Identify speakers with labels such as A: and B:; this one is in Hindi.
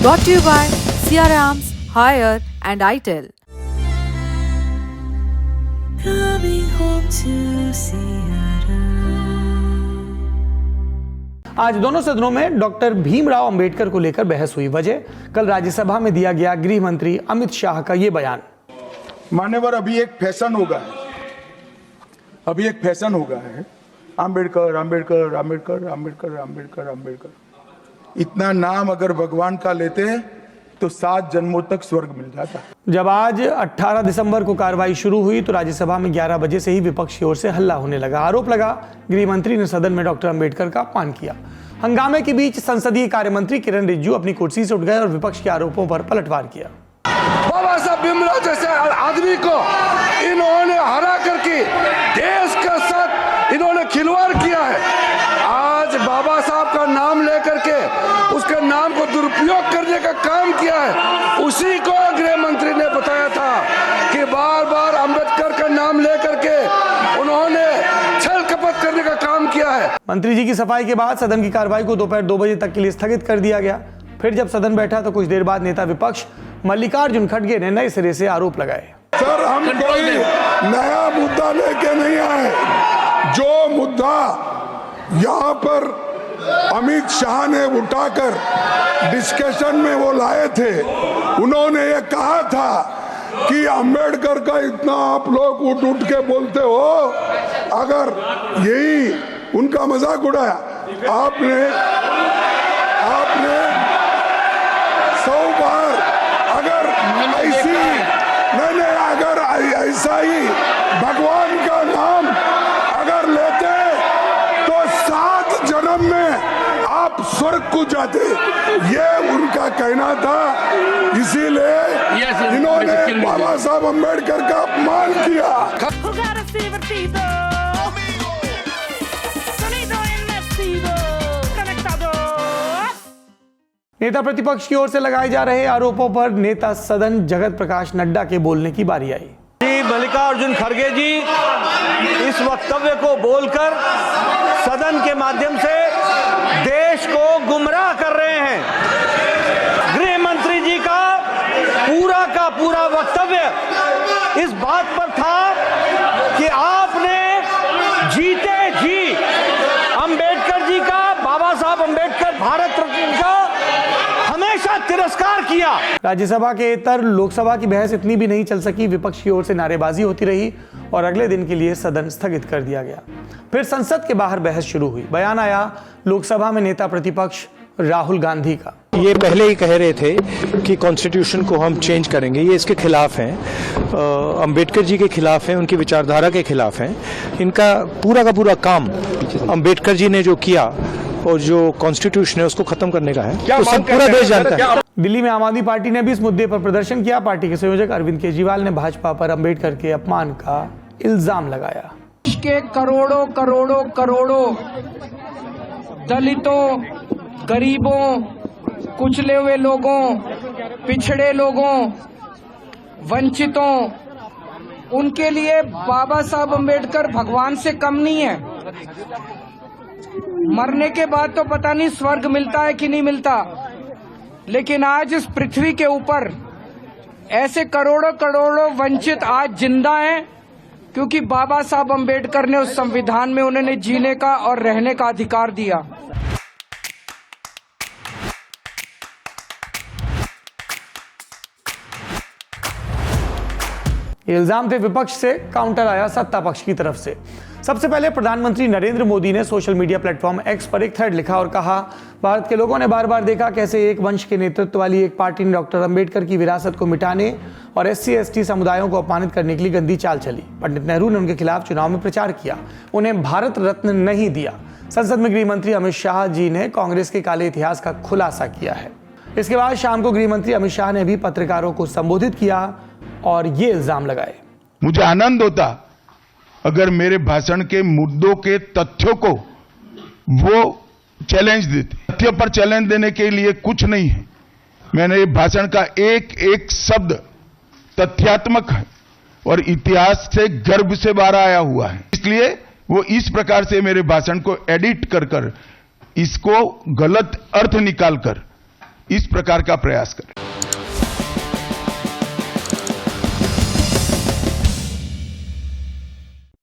A: Brought to you by CR Arms, Hire and ITEL.
B: Coming home to CR.
C: आज दोनों सदनों में डॉक्टर भीमराव अंबेडकर को लेकर बहस हुई। वजह कल राज्यसभा में दिया गया गृह मंत्री अमित शाह का ये बयान।
D: मान्यवर, अभी एक फैशन हो गया है, अंबेडकर अंबेडकर अंबेडकर अंबेडकर अंबेडकर अंबेडकर। इतना नाम अगर भगवान का लेते तो 7 जन्मों तक स्वर्ग मिल जाता।
C: जब आज 18 दिसंबर को कार्रवाई शुरू हुई तो राज्यसभा में 11 बजे से ही विपक्ष की ओर से हल्ला होने लगा। आरोप लगा गृह मंत्री ने सदन में डॉक्टर अंबेडकर का अपमान किया। हंगामे के बीच संसदीय कार्य मंत्री किरण रिजिजू अपनी कुर्सी से उठ गए और विपक्ष के आरोपों पर पलटवार किया।
E: बाबा साहब भीमराव जैसे आदमी को इन्होंने हरा करके देश के साथ इन्होंने खिलवाड़ किया है। आज बाबा साहब का नाम लेकर के उसके नाम को दुरुपयोग करने का काम किया है। उसी को गृह मंत्री ने बताया था कि बार बार अंबेडकर का नाम लेकर के उन्होंने छल कपट करने का काम किया है। मंत्री जी की सफाई के बाद सदन की कार्रवाई को दोपहर 2 बजे तक के लिए स्थगित कर दिया गया। फिर जब सदन बैठा तो कुछ देर बाद नेता विपक्ष मल्लिकार्जुन खड़गे ने नए सिरे से आरोप लगाए।
D: सर, हम कोई नया मुद्दा लेके नहीं आए। जो मुद्दा यहाँ पर अमित शाह ने उठाकर डिस्कशन में वो लाए थे, उन्होंने ये कहा था कि अंबेडकर का इतना आप लोग उठ के बोलते हो। अगर यही उनका मजाक उड़ाया आपने 100 बार, अगर ऐसी मैंने अगर ऐसा ही भगवान का नाम अगर लेते तो 7 जन्म में आप स्वर्ग को जाते, ये उनका कहना था। इसीलिए इन्होंने बाबा साहब अंबेडकर का अपमान किया।
C: नेता प्रतिपक्ष की ओर से लगाए जा रहे आरोपों पर नेता सदन जगत प्रकाश नड्डा के बोलने की बारी आई।
F: मल्लिकार्जुन खड़गे जी इस वक्तव्य को बोलकर सदन के माध्यम से देश को गुमराह कर रहे हैं। गृह मंत्री जी का पूरा वक्तव्य इस बात पर था कि आपने जीते जी अंबेडकर जी का, बाबा साहब अंबेडकर भारत रत्न का हमेशा तिरस्कार किया। राज्यसभा के इतर लोकसभा की बहस इतनी भी नहीं चल सकी। विपक्ष की ओर से नारेबाजी होती रही और अगले दिन के लिए सदन स्थगित कर दिया गया। फिर संसद के बाहर बहस शुरू हुई। बयान आया लोकसभा में नेता प्रतिपक्ष राहुल गांधी का।
G: ये पहले ही कह रहे थे कि कॉन्स्टिट्यूशन को हम चेंज करेंगे, ये इसके खिलाफ हैं, अंबेडकर जी के खिलाफ हैं, उनकी विचारधारा के खिलाफ हैं। इनका पूरा का पूरा काम अंबेडकर जी ने जो किया और जो कॉन्स्टिट्यूशन है उसको खत्म करने का है, तो सब पूरा देश जानता है।
C: दिल्ली में आम आदमी पार्टी ने भी इस मुद्दे पर प्रदर्शन किया। पार्टी के संयोजक अरविंद केजरीवाल ने भाजपा पर अंबेडकर के अपमान का इल्जाम लगाया।
H: के करोड़ों दलितों, गरीबों, कुचले हुए लोगों, पिछड़े लोगों, वंचितों, उनके लिए बाबा साहब अंबेडकर भगवान से कम नहीं है। मरने के बाद तो पता नहीं स्वर्ग मिलता है कि नहीं मिलता, लेकिन आज इस पृथ्वी के ऊपर ऐसे करोड़ों वंचित आज जिंदा हैं क्योंकि बाबा साहब अंबेडकर ने उस संविधान में उन्हें जीने का और रहने का अधिकार दिया।
C: इल्जाम थे विपक्ष से, काउंटर आया सत्ता पक्ष की तरफ से। सबसे पहले प्रधानमंत्री नरेंद्र मोदी ने सोशल मीडिया प्लेटफॉर्म एक्स पर एक थ्रेड लिखा और कहा, भारत के लोगों ने बार बार देखा कैसे एक वंश के नेतृत्व वाली एक पार्टी ने डॉक्टर अंबेडकर की विरासत को मिटाने और SC/ST समुदायों को अपमानित करने के लिए गंदी चाल चली। पंडित नेहरू ने उनके खिलाफ चुनाव में प्रचार किया, उन्हें भारत रत्न नहीं दिया। संसद में गृह मंत्री अमित शाह जी ने कांग्रेस के काले इतिहास का खुलासा किया है। इसके बाद शाम को गृह मंत्री अमित शाह ने भी पत्रकारों को संबोधित किया और ये इल्जाम लगाए।
D: मुझे आनंद होता अगर मेरे भाषण के मुद्दों के तथ्यों को वो चैलेंज देते। तथ्य पर चैलेंज देने के लिए कुछ नहीं है। मैंने भाषण का एक शब्द तथ्यात्मक है और इतिहास से गर्भ से बाहर आया हुआ है, इसलिए वो इस प्रकार से मेरे भाषण को एडिट कर इसको गलत अर्थ निकालकर
I: इस प्रकार का प्रयास करें।